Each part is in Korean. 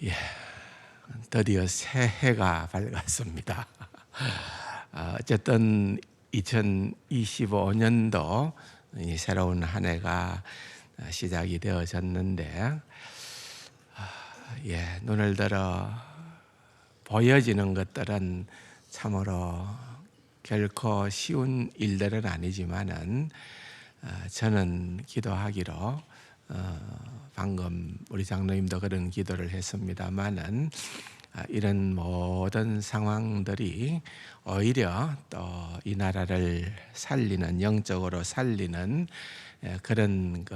예, 드디어 새해가 밝았습니다. 어쨌든 2025년도 새로운 한 해가 시작이 되어졌는데, 눈을 들어 보여지는 것들은 참으로 결코 쉬운 일들은 아니지만은 저는 기도하기로 방금 우리 장로님도 그런 기도를 했습니다만은 이런 모든 상황들이 오히려 또 이 나라를 살리는, 영적으로 살리는 그런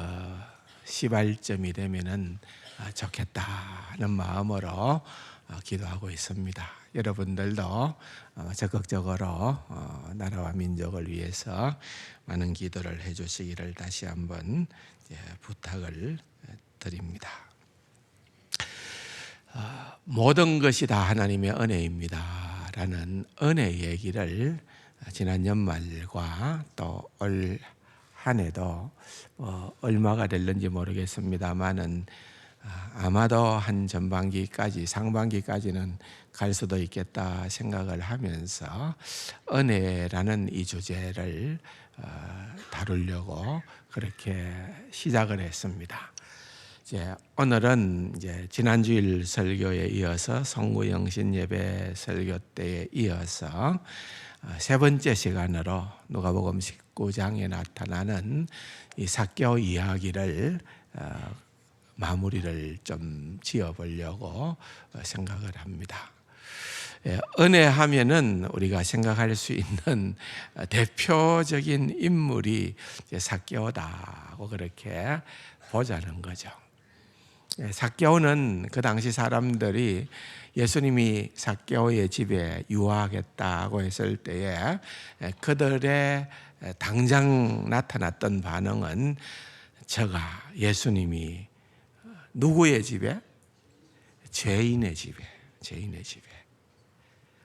시발점이 되면은 좋겠다는 마음으로 기도하고 있습니다. 여러분들도 적극적으로 나라와 민족을 위해서 많은 기도를 해주시기를 다시 한번 부탁을 드립니다. 모든 것이 다 하나님의 은혜입니다 라는 은혜 얘기를 지난 연말과 또 올 한 해도 얼마가 될는지 모르겠습니다만은 아마도 한 전반기까지, 상반기까지는 갈 수도 있겠다 생각을 하면서 은혜라는 이 주제를 다루려고 그렇게 시작을 했습니다. 오늘은 지난주일 설교에 이어서 성구영신 예배 설교 때에 이어서 세 번째 시간으로 누가복음 19장에 나타나는 이 삭개오 이야기를 마무리를 좀 지어보려고 생각을 합니다. 은혜하면은 우리가 생각할 수 있는 대표적인 인물이 삭개오다고 그렇게 보자는 거죠. 삭개오는 그 당시 사람들이 예수님이 삭개오의 집에 유화하겠다고 했을 때에 그들의 당장 나타났던 반응은 저가 예수님이 누구의 집에? 죄인의 집에.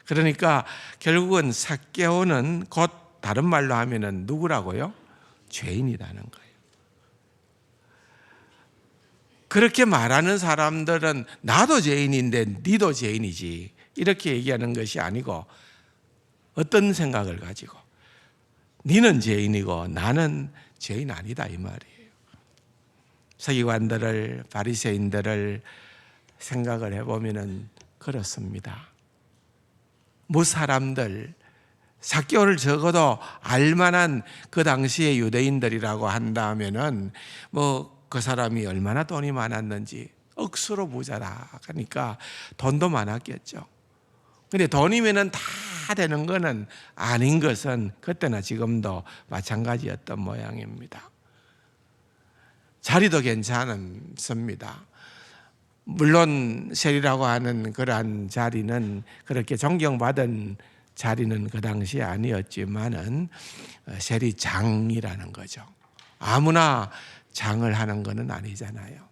그러니까 결국은 삭개오는 곧 다른 말로 하면은 누구라고요? 죄인이라는 거예요. 그렇게 말하는 사람들은 나도 죄인인데 니도 죄인이지 이렇게 얘기하는 것이 아니고 어떤 생각을 가지고 니는 죄인이고 나는 죄인 아니다 이 말이에요. 서기관들을, 바리새인들을 생각을 해보면 그렇습니다. 사람들 삭개오를 적어도 알만한 그 당시의 유대인들이라고 한다면은 그 사람이 얼마나 돈이 많았는지 억수로 부자라 하니까 돈도 많았겠죠. 근데 돈이면은 다 되는 것은 아닌 것은 그때나 지금도 마찬가지였던 모양입니다. 자리도 괜찮습니다. 물론 세리라고 하는 그러한 자리는 그렇게 존경받은 자리는 그 당시에 아니었지만은 세리장이라는 거죠. 아무나 장을 하는 것은 아니잖아요.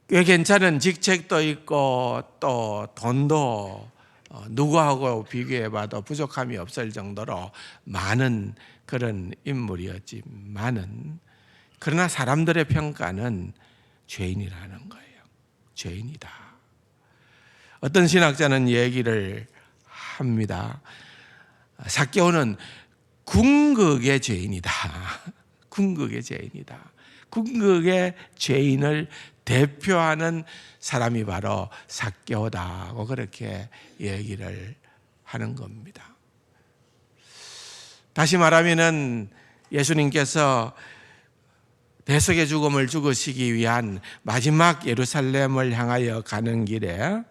꽤 괜찮은 직책도 있고 또 돈도 누구하고 비교해봐도 부족함이 없을 정도로 많은 그런 인물이었지만은 그러나 사람들의 평가는 죄인이라는 거예요. 죄인이다. 어떤 신학자는 얘기를 합니다. 삭개오는 궁극의 죄인이다. 궁극의 죄인이다. 궁극의 죄인을 대표하는 사람이 바로 삭개오다고 그렇게 얘기를 하는 겁니다. 다시 말하면은 예수님께서 대속의 죽음을 죽으시기 위한 마지막 예루살렘을 향하여 가는 길에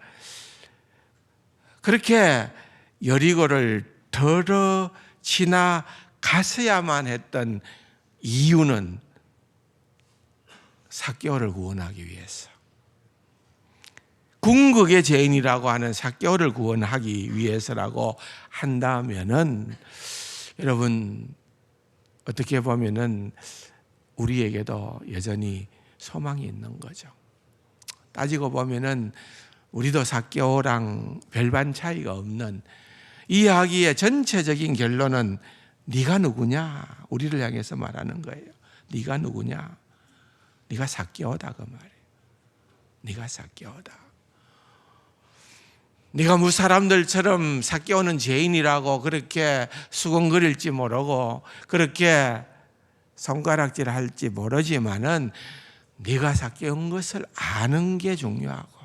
그렇게 여리고를 더러 지나갔어야만 했던 이유는 삭개오를 구원하기 위해서, 궁극의 죄인이라고 하는 삭개오를 구원하기 위해서라고 한다면은 여러분 어떻게 보면은 우리에게도 여전히 소망이 있는 거죠. 따지고 보면은 우리도 삭개오랑 별반 차이가 없는 이 이야기의 전체적인 결론은 네가 누구냐? 우리를 향해서 말하는 거예요. 네가 누구냐? 네가 삭개오다 그 말이에요. 네가 삭개오다. 네가 무 사람들처럼 삭개오는 죄인이라고 그렇게 수군거릴지 모르고 그렇게 손가락질 할지 모르지만은 네가 삭개온 것을 아는 게 중요하고,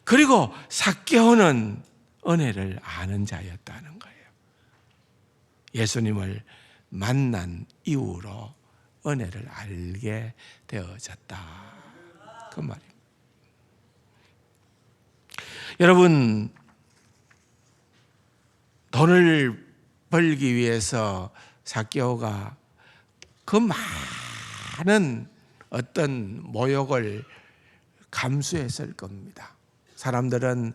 그리고 삭개오는 은혜를 아는 자였다는 거예요. 예수님을 만난 이후로 은혜를 알게 되어졌다, 그 말입니다. 여러분, 돈을 벌기 위해서 삭개오가 그 많은 어떤 모욕을 감수했을 겁니다. 사람들은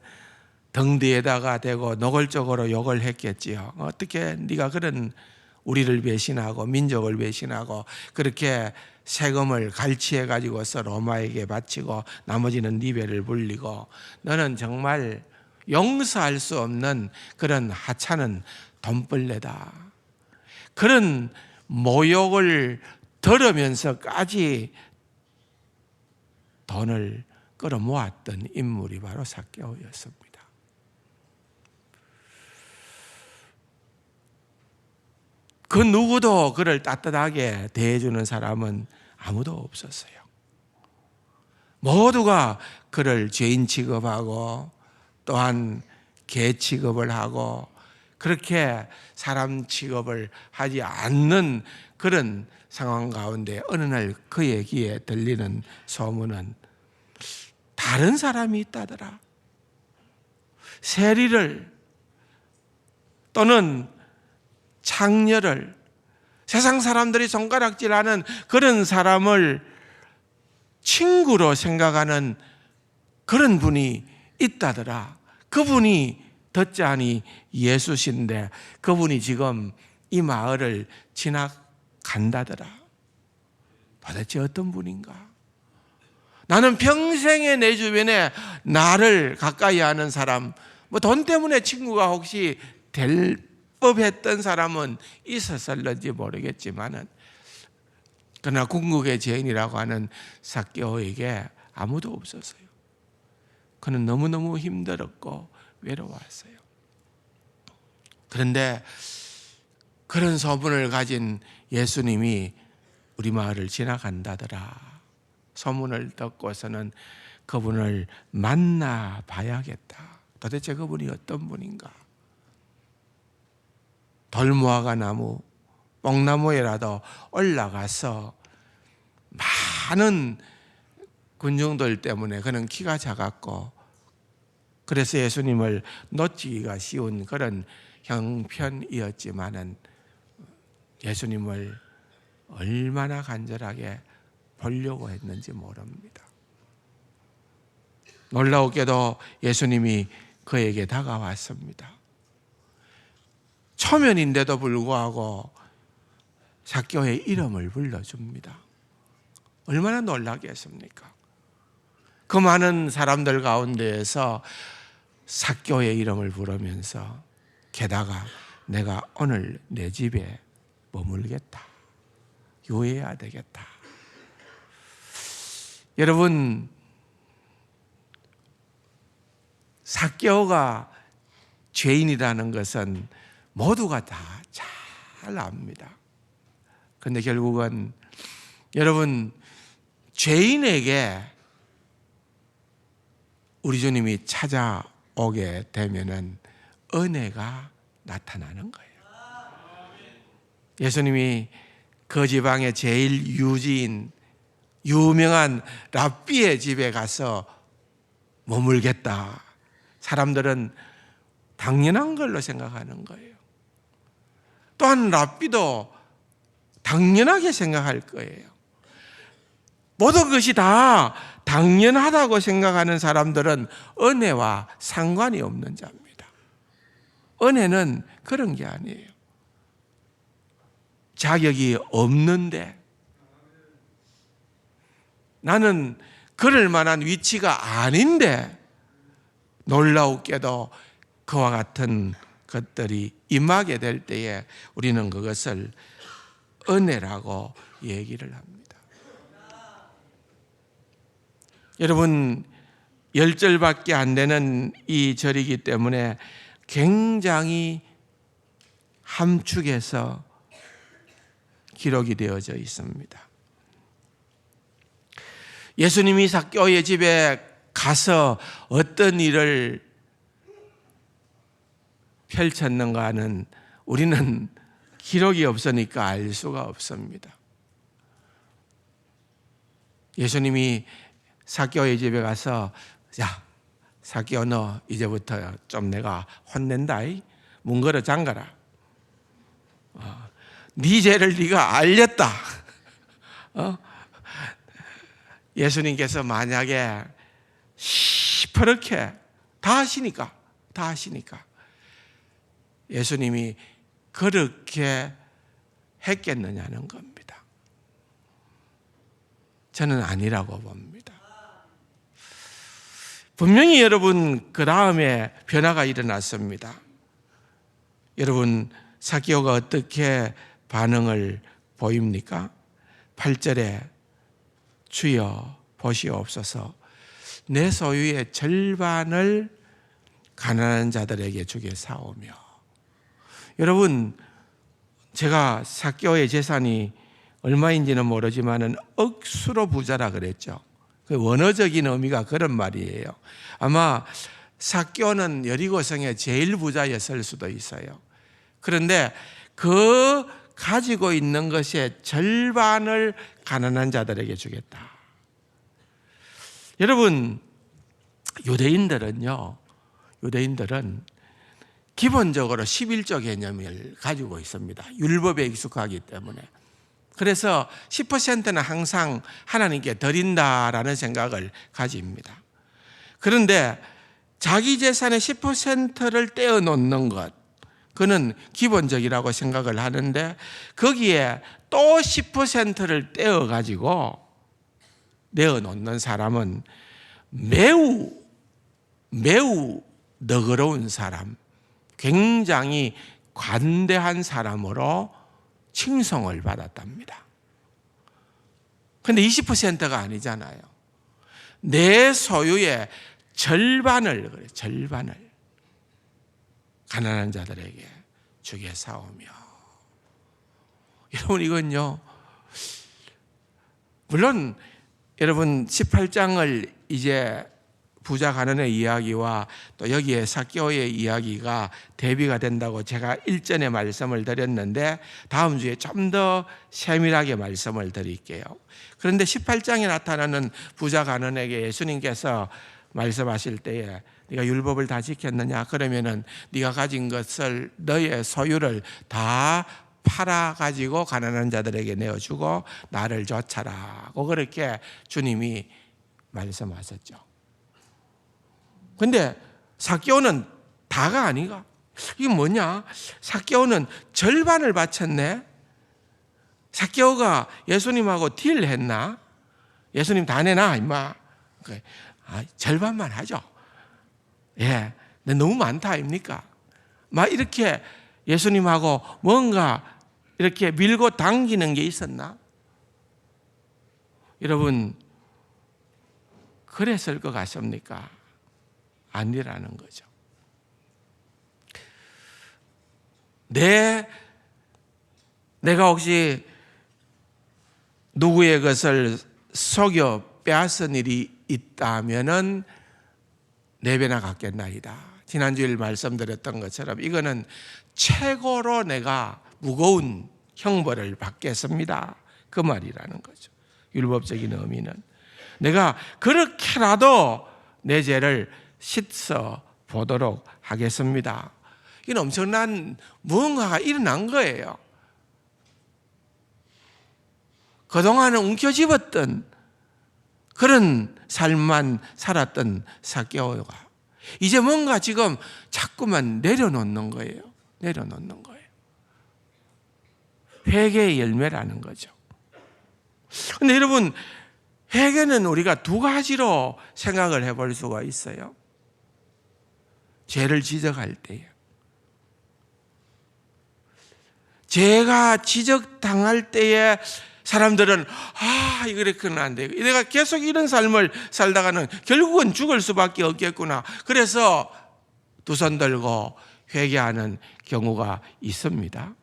등 뒤에다가 대고 노골적으로 욕을 했겠지요. 어떻게 네가 그런 우리를 배신하고 민족을 배신하고 그렇게 세금을 갈취해 가지고서 로마에게 바치고 나머지는 네 배를 불리고, 너는 정말 용서할 수 없는 그런 하찮은 돈벌레다. 그런 모욕을 들으면서까지 돈을 끌어모았던 인물이 바로 삭개오였습니다. 그 누구도 그를 따뜻하게 대해주는 사람은 아무도 없었어요. 모두가 그를 죄인 취급하고 또한 개 취급을 하고 그렇게 사람 취급을 하지 않는 그런 상황 가운데 어느 날 그의 귀에 들리는 소문은 다른 사람이 있다더라. 세리를 또는 창녀를, 세상 사람들이 손가락질하는 그런 사람을 친구로 생각하는 그런 분이 있다더라. 그분이 듣자니 예수신데 그분이 지금 이 마을을 지나간다더라. 도대체 어떤 분인가? 나는 평생에 내 주변에 나를 가까이 하는 사람, 뭐 돈 때문에 친구가 혹시 될 법했던 사람은 있었을지 모르겠지만은, 그러나 궁극의 죄인이라고 하는 삭개오에게 아무도 없었어요. 그는 너무너무 힘들었고 외로웠어요. 그런데 그런 소문을 가진 예수님이 우리 마을을 지나간다더라. 소문을 듣고서는 그분을 만나 봐야겠다. 도대체 그분이 어떤 분인가? 돌무화과 나무, 뽕나무에라도 올라가서 많은 군중들 때문에 그는 키가 작았고 그래서 예수님을 놓치기가 쉬운 그런 형편이었지만은 예수님을 얼마나 간절하게 보려고 했는지 모릅니다. 놀라우게도 예수님이 그에게 다가왔습니다. 초면인데도 불구하고 삭개오의 이름을 불러줍니다. 얼마나 놀라겠습니까? 그 많은 사람들 가운데에서 삭개오의 이름을 부르면서 게다가 내가 오늘 내 집에 머물겠다. 유해해야 되겠다. 여러분, 삭개오가 죄인이라는 것은 모두가 다 잘 압니다. 그런데 결국은 여러분, 죄인에게 우리 주님이 찾아오게 되면은 은혜가 나타나는 거예요. 예수님이 그 지방의 제일 유지인 유명한 랍비의 집에 가서 머물겠다. 사람들은 당연한 걸로 생각하는 거예요. 또한 랍비도 당연하게 생각할 거예요. 모든 것이 다 당연하다고 생각하는 사람들은 은혜와 상관이 없는 자입니다. 은혜는 그런 게 아니에요. 자격이 없는데 나는 그럴 만한 위치가 아닌데 놀라우게도 그와 같은 것들이 임하게 될 때에 우리는 그것을 은혜라고 얘기를 합니다. 여러분 10절밖에 안 되는 이 절이기 때문에 굉장히 함축해서 기록이 되어져 있습니다. 예수님이 삭개오의 집에 가서 어떤 일을 펼쳤는가는 우리는 기록이 없으니까 알 수가 없습니다. 예수님이 삭개오의 집에 가서 야, 삭개오 너 이제부터 좀 내가 혼낸다. 문 걸어 잠가라. 네 죄를 네가 알렸다. 예수님께서 만약에 시퍼렇게 다 하시니까 예수님이 그렇게 했겠느냐는 겁니다. 저는 아니라고 봅니다. 분명히 여러분 그 다음에 변화가 일어났습니다. 여러분 삭개오가 어떻게 반응을 보입니까? 8절에 주여 보시옵소서 내 소유의 절반을 가난한 자들에게 주게 사오며. 여러분 제가 삭개오의 재산이 얼마인지는 모르지만 억수로 부자라 그랬죠. 그 원어적인 의미가 그런 말이에요. 아마 삭개오는 여리고성의 제일 부자였을 수도 있어요. 그런데 그 가지고 있는 것의 절반을 가난한 자들에게 주겠다. 여러분 유대인들은 기본적으로 11조 개념을 가지고 있습니다. 율법에 익숙하기 때문에. 그래서 10%는 항상 하나님께 드린다라는 생각을 가집니다. 그런데 자기 재산의 10%를 떼어놓는 것, 그는 기본적이라고 생각을 하는데 거기에 또 10%를 떼어가지고 내어놓는 사람은 매우 너그러운 사람, 굉장히 관대한 사람으로 칭송을 받았답니다. 그런데 20%가 아니잖아요. 내 소유의 절반을 가난한 자들에게 주게 사오며. 여러분 이건요, 물론 여러분 18장을 이제 부자 가난의 이야기와 또 여기에 삭개오의 이야기가 대비가 된다고 제가 일전에 말씀을 드렸는데 다음 주에 좀 더 세밀하게 말씀을 드릴게요. 그런데 18장에 나타나는 부자 가난에게 예수님께서 말씀하실 때에 네가 율법을 다 지켰느냐? 그러면은 네가 가진 것을 너의 소유를 다 팔아 가지고 가난한 자들에게 내어주고 나를 좇아라고 그렇게 주님이 말씀하셨죠. 근데 삭개오는 다가 아니가. 이게 뭐냐? 삭개오는 절반을 바쳤네. 삭개오가 예수님하고 딜했나? 예수님 다 내놔 임마. 절반만 하죠. 예, 너무 많다 아닙니까? 막 이렇게 예수님하고 뭔가 이렇게 밀고 당기는 게 있었나? 여러분 그랬을 것 같습니까? 아니라는 거죠. 내가 혹시 누구의 것을 속여 빼앗은 일이 있다면은 네 배나 갚겠나이다. 지난주에 말씀드렸던 것처럼 이거는 최고로 내가 무거운 형벌을 받겠습니다. 그 말이라는 거죠. 율법적인 의미는 내가 그렇게라도 내 죄를 씻어 보도록 하겠습니다. 이건 엄청난 무언가가 일어난 거예요. 그동안은 움켜쥐었던 그런 삶만 살았던 삭개오가 이제 뭔가 지금 자꾸만 내려놓는 거예요. 회개의 열매라는 거죠. 그런데 여러분 회개는 우리가 두 가지로 생각을 해볼 수가 있어요. 죄를 지적할 때에, 죄가 지적당할 때에 사람들은 이렇게는 안 돼. 내가 계속 이런 삶을 살다가는 결국은 죽을 수밖에 없겠구나. 그래서 두 손 들고 회개하는 경우가 있습니다.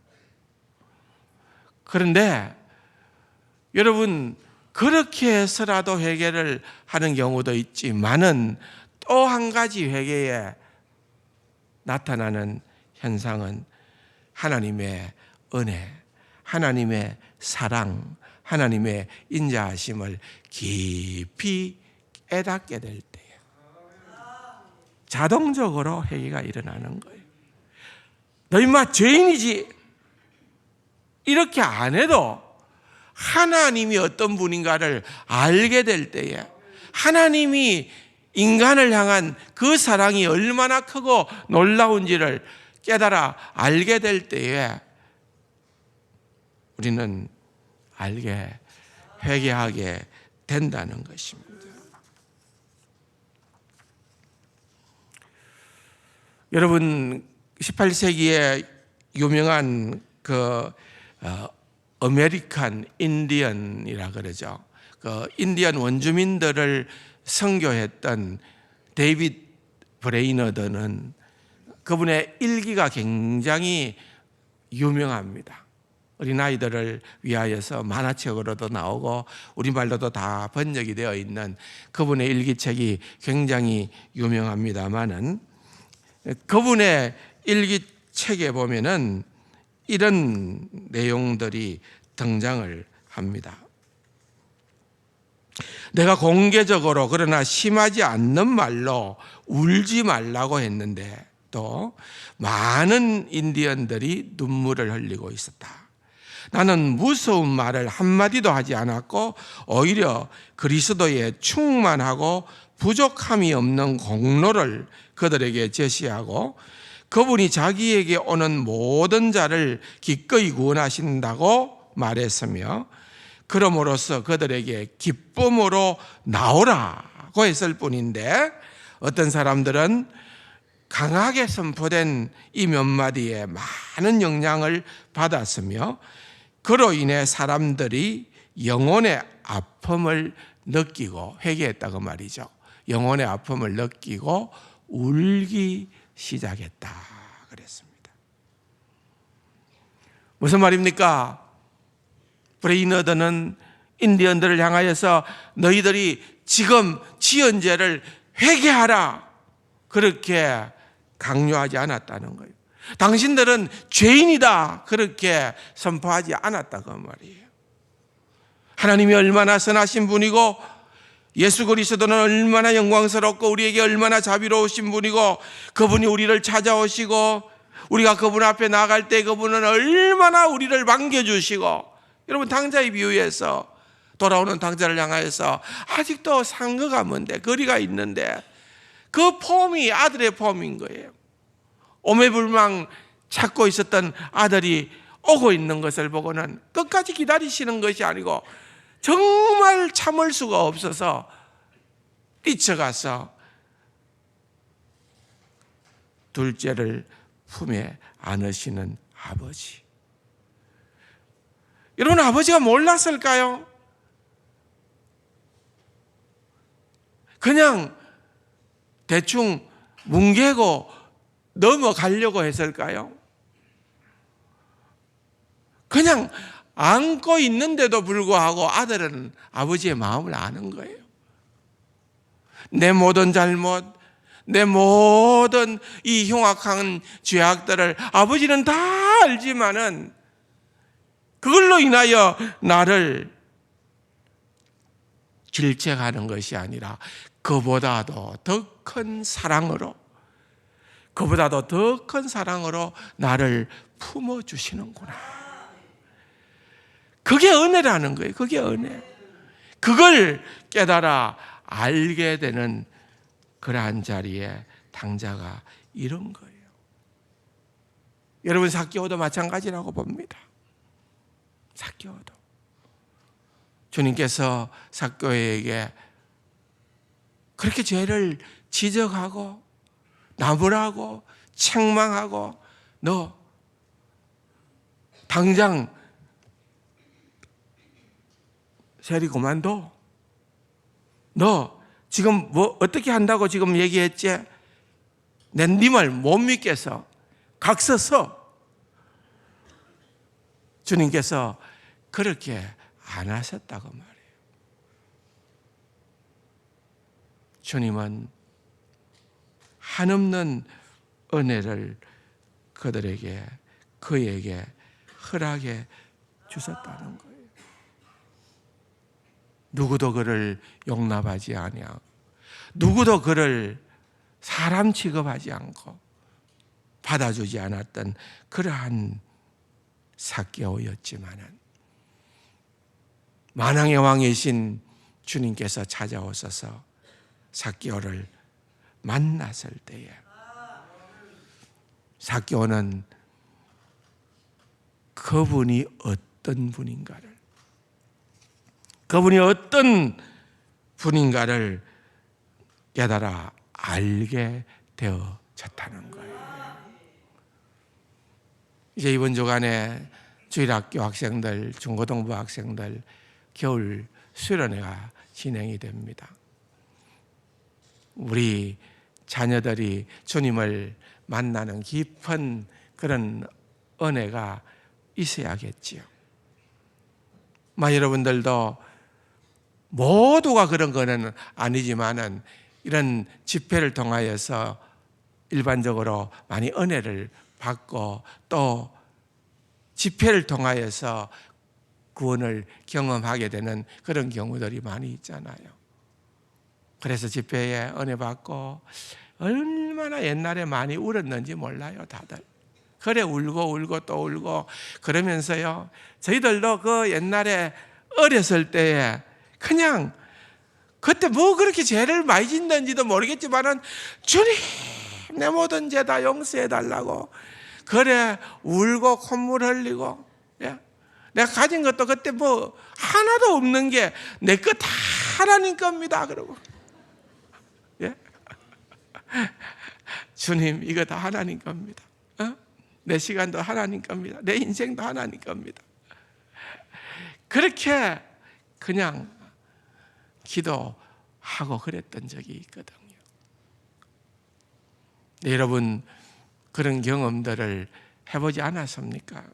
그런데 여러분, 그렇게 해서라도 회개를 하는 경우도 있지만은 또 한 가지 회개에 나타나는 현상은 하나님의 은혜, 하나님의 사랑, 하나님의 인자하심을 깊이 깨닫게 될 때예요. 자동적으로 회개가 일어나는 거예요. 너 인마 죄인이지, 이렇게 안 해도 하나님이 어떤 분인가를 알게 될 때에, 하나님이 인간을 향한 그 사랑이 얼마나 크고 놀라운지를 깨달아 알게 될 때에 우리는 회개하게 된다는 것입니다. 여러분, 18세기에 유명한 아메리칸 인디언이라 그러죠. 그 인디언 원주민들을 선교했던 데이비드 브레이너드는 그분의 일기가 굉장히 유명합니다. 어린아이들을 위하여서 만화책으로도 나오고 우리말로도 다 번역이 되어 있는 그분의 일기책이 굉장히 유명합니다만은, 그분의 일기책에 보면은 이런 내용들이 등장을 합니다. 내가 공개적으로 그러나 심하지 않는 말로 울지 말라고 했는데 또 많은 인디언들이 눈물을 흘리고 있었다. 나는 무서운 말을 한마디도 하지 않았고 오히려 그리스도의 충만하고 부족함이 없는 공로를 그들에게 제시하고 그분이 자기에게 오는 모든 자를 기꺼이 구원하신다고 말했으며 그럼으로써 그들에게 기쁨으로 나오라고 했을 뿐인데, 어떤 사람들은 강하게 선포된 이 몇 마디에 많은 영향을 받았으며 그로 인해 사람들이 영혼의 아픔을 느끼고 회개했다고 말이죠. 영혼의 아픔을 느끼고 울기 시작했다 그랬습니다. 무슨 말입니까? 브레이너드는 인디언들을 향하여서 너희들이 지금 지은 죄를 회개하라, 그렇게 강요하지 않았다는 거예요. 당신들은 죄인이다, 그렇게 선포하지 않았다고 말이에요. 하나님이 얼마나 선하신 분이고 예수 그리스도는 얼마나 영광스럽고 우리에게 얼마나 자비로우신 분이고 그분이 우리를 찾아오시고 우리가 그분 앞에 나갈 때 그분은 얼마나 우리를 반겨주시고, 여러분, 당자의 비유에서 돌아오는 당자를 향하여서 아직도 상거가 먼데 거리가 있는데 그 폼이 아들의 폼인 거예요. 오매불망 찾고 있었던 아들이 오고 있는 것을 보고는 끝까지 기다리시는 것이 아니고 정말 참을 수가 없어서 뛰쳐가서 둘째를 품에 안으시는 아버지. 여러분, 아버지가 몰랐을까요? 그냥 대충 뭉개고 넘어가려고 했을까요? 그냥 안고 있는데도 불구하고 아들은 아버지의 마음을 아는 거예요. 내 모든 잘못, 내 모든 이 흉악한 죄악들을 아버지는 다 알지만은 그걸로 인하여 나를 질책하는 것이 아니라 그보다도 더 큰 사랑으로, 그보다도 더 큰 사랑으로 나를 품어주시는구나. 그게 은혜라는 거예요. 그게 은혜. 그걸 깨달아 알게 되는 그러한 자리에 당자가 이런 거예요. 여러분, 삭개오도 마찬가지라고 봅니다. 삭개오도 주님께서 삭개오에게 그렇게 죄를 지적하고 나무라고 책망하고 너 당장 세리 그만둬. 너 지금 뭐 어떻게 한다고 지금 얘기했지? 내 네 말 못 믿겠어. 각서서. 주님께서 그렇게 안 하셨다고 말해요. 주님은 한없는 은혜를 그에게 허락해 주셨다는 거예요. 누구도 그를 용납하지 아니하고 누구도 그를 사람 취급하지 않고 받아주지 않았던 그러한 삭개오였지만은 만왕의 왕이신 주님께서 찾아오셔서 삭개오를 만났을 때에 삭개오는 그분이 어떤 분인가를 깨달아 알게 되어졌다는 거예요. 이제 이번 주간에 주일학교 학생들, 중고등부 학생들 겨울 수련회가 진행이 됩니다. 우리 자녀들이 주님을 만나는 깊은 그런 은혜가 있어야겠지요. 여러분들도 모두가 그런 거는 아니지만은 이런 집회를 통하여서 일반적으로 많이 은혜를 받고 또 집회를 통하여서 구원을 경험하게 되는 그런 경우들이 많이 있잖아요. 그래서 집회에 은혜 받고 얼마나 옛날에 많이 울었는지 몰라요, 다들. 그래 울고 또 울고 그러면서요. 저희들도 그 옛날에 어렸을 때에 그냥 그때 뭐 그렇게 죄를 많이 짓는지도 모르겠지만은 주님 내 모든 죄 다 용서해 달라고 그래 울고 콧물 흘리고, 예? 내가 가진 것도 그때 뭐 하나도 없는 게 내 거 다 하나님 겁니다. 그러고, 예? 주님 이거 다 하나님 겁니다. 내 시간도 하나님 겁니다. 내 인생도 하나님 겁니다. 그렇게 그냥 기도하고 그랬던 적이 있거든요. 네, 여러분 그런 경험들을 해보지 않았습니까?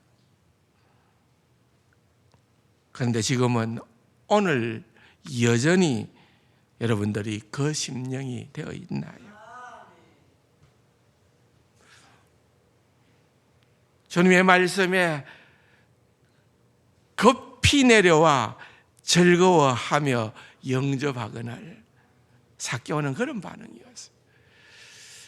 그런데 지금은 오늘 여전히 여러분들이 그 심령이 되어 있나요? 주님의 말씀에 급히 내려와 즐거워하며 영접하거늘 삭개오는 그런 반응이었어요.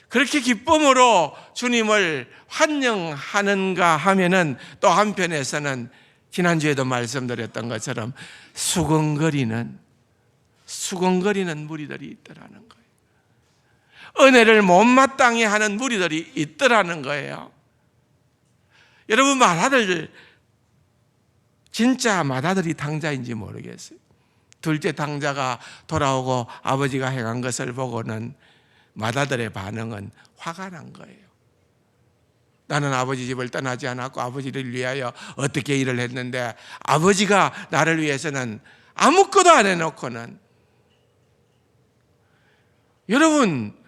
그렇게 기쁨으로 주님을 환영하는가 하면은 또 한편에서는 지난주에도 말씀드렸던 것처럼 수근거리는 무리들이 있더라는 거예요. 은혜를 못마땅히 하는 무리들이 있더라는 거예요. 여러분 진짜 맏아들이 당자인지 모르겠어요. 둘째 당자가 돌아오고 아버지가 행한 것을 보고는 맏아들의 반응은 화가 난 거예요. 나는 아버지 집을 떠나지 않았고 아버지를 위하여 어떻게 일을 했는데 아버지가 나를 위해서는 아무것도 안 해놓고는. 여러분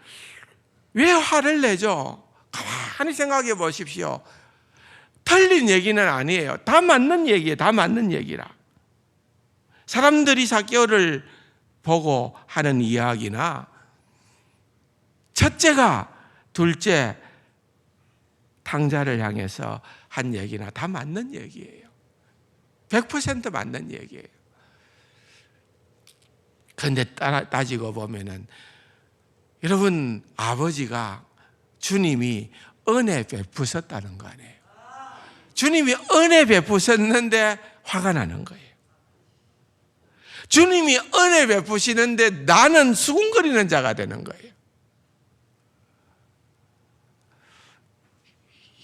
왜 화를 내죠? 가만히 생각해 보십시오. 틀린 얘기는 아니에요. 다 맞는 얘기예요. 다 맞는 얘기라. 사람들이 삭개오를 보고 하는 이야기나 첫째가 둘째 당자를 향해서 한 얘기나 다 맞는 얘기예요. 100% 맞는 얘기예요. 그런데 따지고 보면은 여러분 아버지가 주님이 은혜 베푸셨다는 거 아니에요. 주님이 은혜 베푸셨는데 화가 나는 거예요. 주님이 은혜 베푸시는데 나는 수군거리는 자가 되는 거예요.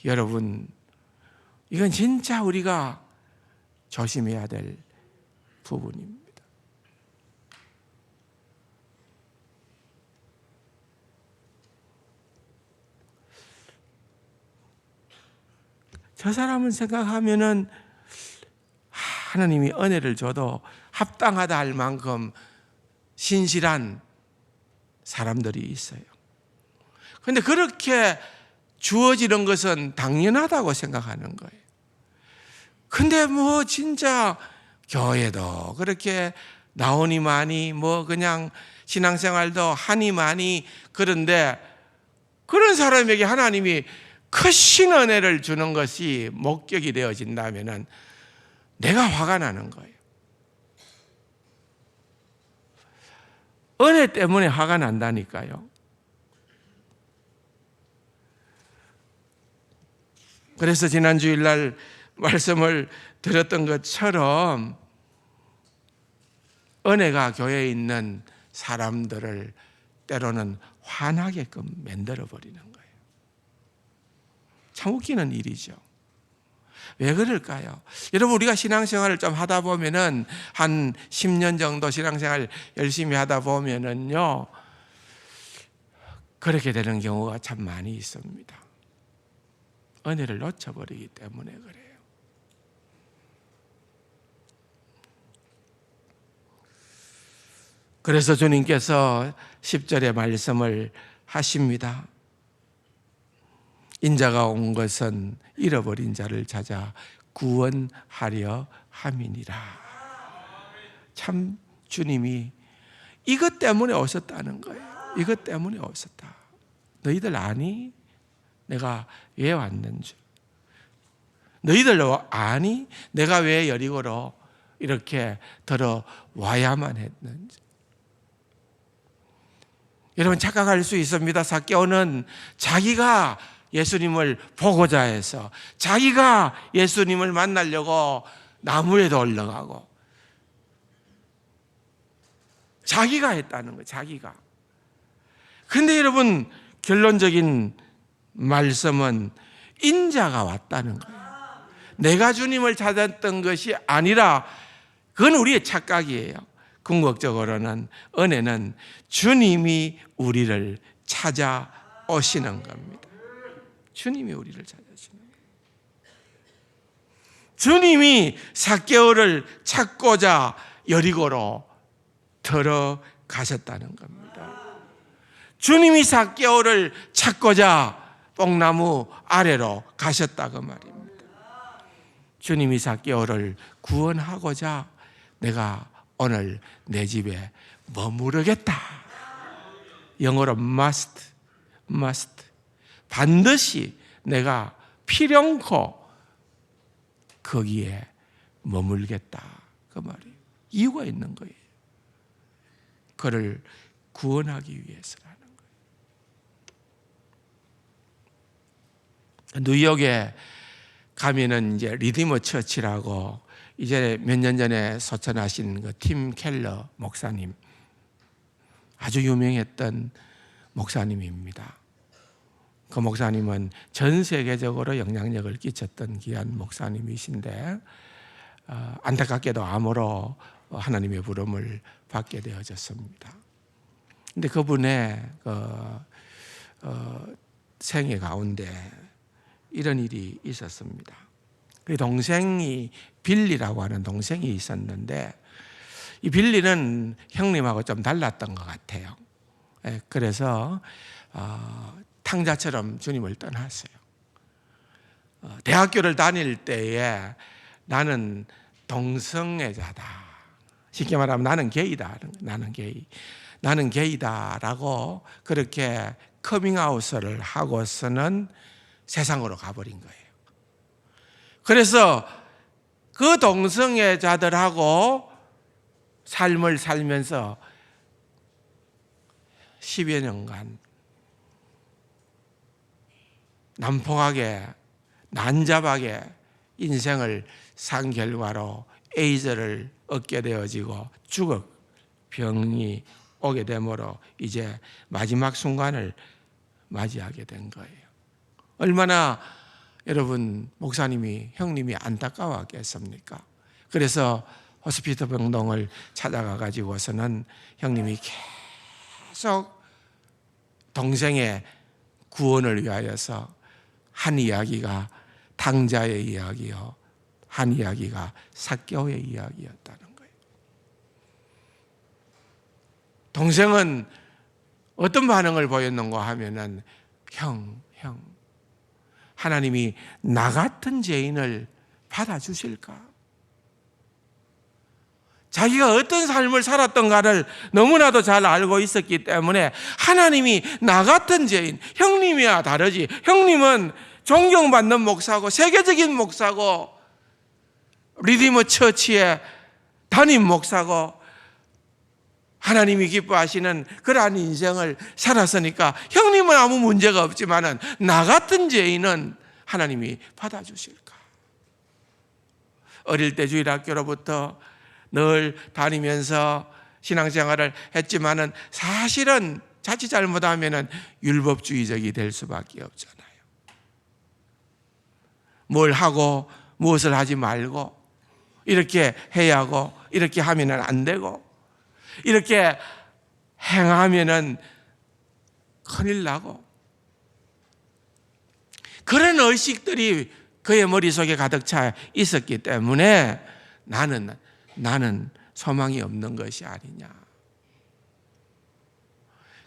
여러분 이건 진짜 우리가 조심해야 될 부분입니다. 저 사람은 생각하면은 하나님이 은혜를 줘도 합당하다 할 만큼 신실한 사람들이 있어요. 그런데 그렇게 주어지는 것은 당연하다고 생각하는 거예요. 근데 뭐 진짜 교회도 그렇게 나오니만이 뭐 그냥 신앙생활도 하니만이, 그런데 그런 사람에게 하나님이 크신 은혜를 주는 것이 목격이 되어진다면은 내가 화가 나는 거예요. 은혜 때문에 화가 난다니까요. 그래서 지난 주일날 말씀을 드렸던 것처럼 은혜가 교회에 있는 사람들을 때로는 화나게끔 만들어버리는 거예요. 참 웃기는 일이죠. 왜 그럴까요? 여러분, 우리가 신앙생활을 좀 하다 보면은 한 10년 정도 신앙생활 열심히 하다 보면은요, 그렇게 되는 경우가 참 많이 있습니다. 은혜를 놓쳐버리기 때문에 그래요. 그래서 주님께서 10절의 말씀을 하십니다. 인자가 온 것은 잃어버린 자를 찾아 구원하려 함이니라. 참 주님이 이것 때문에 오셨다는 거예요. 이것 때문에 오셨다. 너희들 아니? 내가 왜 왔는지. 너희들도 아니? 내가 왜 여리고로 이렇게 들어와야만 했는지. 여러분, 착각할 수 있습니다. 삭개오는 자기가 예수님을 보고자 해서, 자기가 예수님을 만나려고 나무에도 올라가고 자기가 했다는 거예요. 자기가. 근데 여러분, 결론적인 말씀은 인자가 왔다는 거예요. 내가 주님을 찾았던 것이 아니라, 그건 우리의 착각이에요. 궁극적으로는 은혜는 주님이 우리를 찾아오시는 겁니다. 주님이 우리를 찾아오시는 거예요. 주님이 삭개오를 찾고자 여리고로 들어가셨다는 겁니다. 주님이 삭개오를 찾고자 뽕나무 아래로 가셨다고 말입니다. 주님이 삭개오를 구원하고자 내가 오늘 내 집에 머무르겠다. 영어로 must. 반드시 내가 필연코 거기에 머물겠다. 그 말이에요. 이유가 있는 거예요. 그를 구원하기 위해서라는 거예요. 뉴욕에 가면은 이제 리디머 처치라고 이제 몇 년 전에 소천하신 그 팀 켈러 목사님, 아주 유명했던 목사님입니다. 그 목사님은 전 세계적으로 영향력을 끼쳤던 귀한 목사님이신데 안타깝게도 암으로 하나님의 부름을 받게 되어졌습니다. 근데 그분의 생애 가운데 이런 일이 있었습니다. 그 동생이 빌리라고 하는 동생이 있었는데, 이 빌리는 형님하고 좀 달랐던 것 같아요. 그래서 탕자처럼 주님을 떠났어요. 대학교를 다닐 때에 나는 동성애자다, 쉽게 말하면 나는 게이다, 나는 게이다라고 그렇게 커밍아웃을 하고서는 세상으로 가버린 거예요. 그래서 그 동성애자들하고 삶을 살면서 10여 년간 난폭하게 난잡하게 인생을 산 결과로 에이즈를 얻게 되어지고 죽을 병이 오게 되므로 이제 마지막 순간을 맞이하게 된 거예요. 얼마나 여러분 목사님이 형님이 안타까워하겠습니까? 그래서 호스피터 병동을 찾아가 가지고서는 형님이 계속 동생의 구원을 위하여서 한 이야기가 탕자의 이야기요, 한 이야기가 삭개오의 이야기였다는 거예요. 동생은 어떤 반응을 보였는가 하면은 형, 하나님이 나 같은 죄인을 받아주실까? 자기가 어떤 삶을 살았던가를 너무나도 잘 알고 있었기 때문에 하나님이 나 같은 죄인, 형님이야 다르지. 형님은 존경받는 목사고 세계적인 목사고 리디머 처치의 담임 목사고 하나님이 기뻐하시는 그러한 인생을 살았으니까 형님은 아무 문제가 없지만은 나 같은 죄인은 하나님이 받아주실까? 어릴 때 주일학교로부터 늘 다니면서 신앙생활을 했지만은 사실은 자칫 잘못하면은 율법주의적이 될 수밖에 없잖아요. 뭘 하고 무엇을 하지 말고 이렇게 해야 하고 이렇게 하면은 안 되고 이렇게 행하면은 큰일 나고 그런 의식들이 그의 머릿속에 가득 차 있었기 때문에 나는 소망이 없는 것이 아니냐.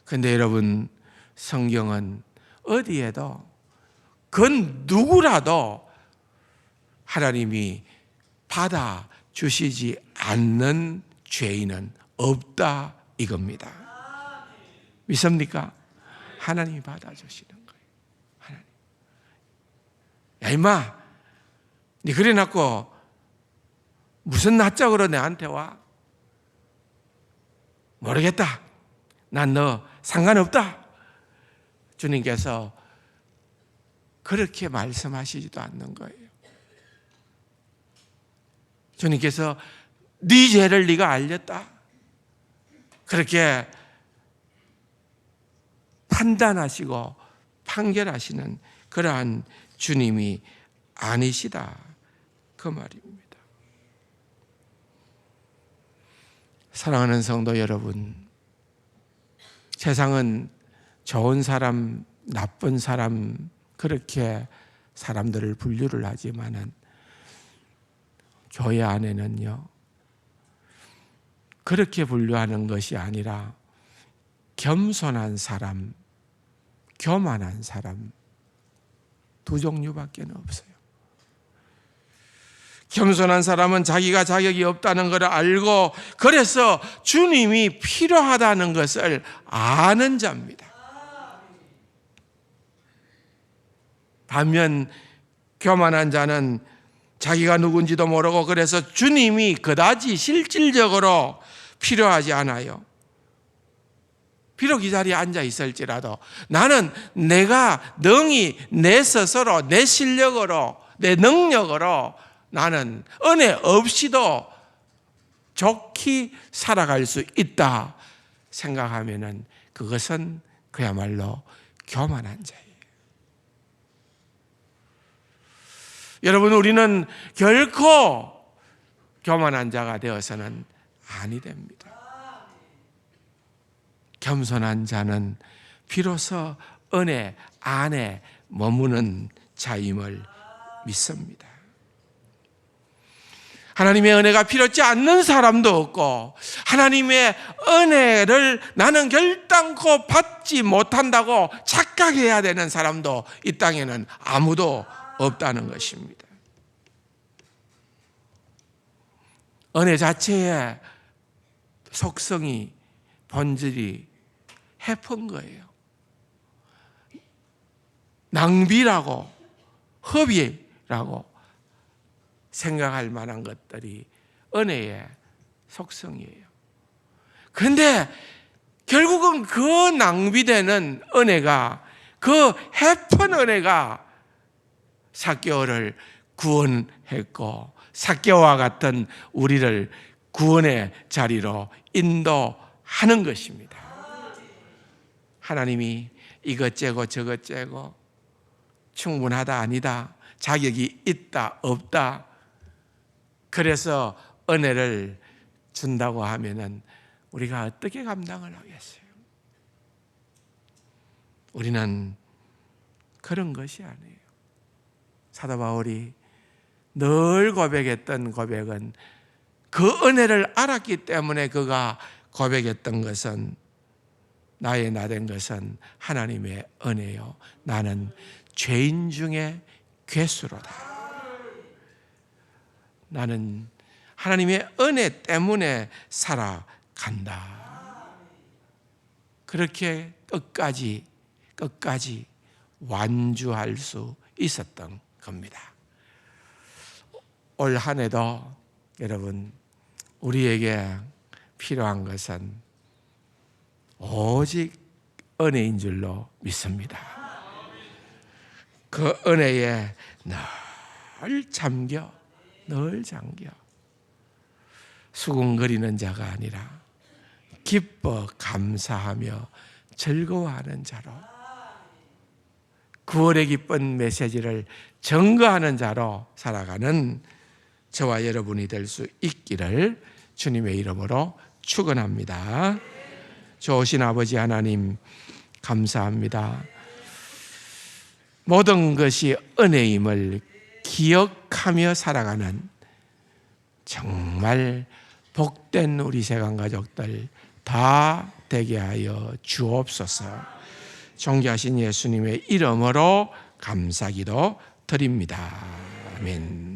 그런데 여러분, 성경은 어디에도 그 누구라도 하나님이 받아주시지 않는 죄인은 없다 이겁니다. 믿습니까? 하나님이 받아주시는 거예요. 하나님. 야 임마, 네 그래 놓고 무슨 낯짝으로 내한테 와? 모르겠다. 난 너 상관없다. 주님께서 그렇게 말씀하시지도 않는 거예요. 주님께서 네 죄를 네가 알렸다. 그렇게 판단하시고 판결하시는 그러한 주님이 아니시다. 그 말입니다. 사랑하는 성도 여러분, 세상은 좋은 사람, 나쁜 사람 그렇게 사람들을 분류를 하지만은 교회 안에는요 그렇게 분류하는 것이 아니라 겸손한 사람, 교만한 사람 두 종류밖에 없어요. 겸손한 사람은 자기가 자격이 없다는 것을 알고 그래서 주님이 필요하다는 것을 아는 자입니다. 반면 교만한 자는 자기가 누군지도 모르고 그래서 주님이 그다지 실질적으로 필요하지 않아요. 비록 이 자리에 앉아 있을지라도 나는 내가 능히 내 스스로 내 실력으로 내 능력으로 나는 은혜 없이도 좋게 살아갈 수 있다 생각하면은 그것은 그야말로 교만한 자예요. 여러분, 우리는 결코 교만한 자가 되어서는 아니 됩니다. 겸손한 자는 비로소 은혜 안에 머무는 자임을 믿습니다. 하나님의 은혜가 필요치 않는 사람도 없고 하나님의 은혜를 나는 결단코 받지 못한다고 착각해야 되는 사람도 이 땅에는 아무도 없다는 것입니다. 은혜 자체의 속성이 본질이 해픈 거예요. 낭비라고 허비라고 생각할 만한 것들이 은혜의 속성이에요. 그런데 결국은 그 낭비되는 은혜가 그 해픈 은혜가 삭개오를 구원했고 삭개오와 같은 우리를 구원의 자리로 인도하는 것입니다. 하나님이 이것 째고 저것 째고 충분하다 아니다 자격이 있다 없다 그래서 은혜를 준다고 하면은 우리가 어떻게 감당을 하겠어요? 우리는 그런 것이 아니에요. 사도 바울이 늘 고백했던 고백은 그 은혜를 알았기 때문에 그가 고백했던 것은 나의 나된 것은 하나님의 은혜요 나는 죄인 중에 괴수로다. 나는 하나님의 은혜 때문에 살아간다. 그렇게 끝까지 완주할 수 있었던 겁니다. 올 한 해도 여러분 우리에게 필요한 것은 오직 은혜인 줄로 믿습니다. 그 은혜에 늘 잠겨 수군거리는 자가 아니라 기뻐 감사하며 즐거워하는 자로, 구원의 기쁜 메시지를 증거하는 자로 살아가는 저와 여러분이 될 수 있기를 주님의 이름으로 축원합니다. 좋으신 아버지 하나님 감사합니다. 모든 것이 은혜임을 기억하며 살아가는 정말 복된 우리 세간 가족들 다 되게 하여 주옵소서. 존귀하신 예수님의 이름으로 감사기도 드립니다. 아멘.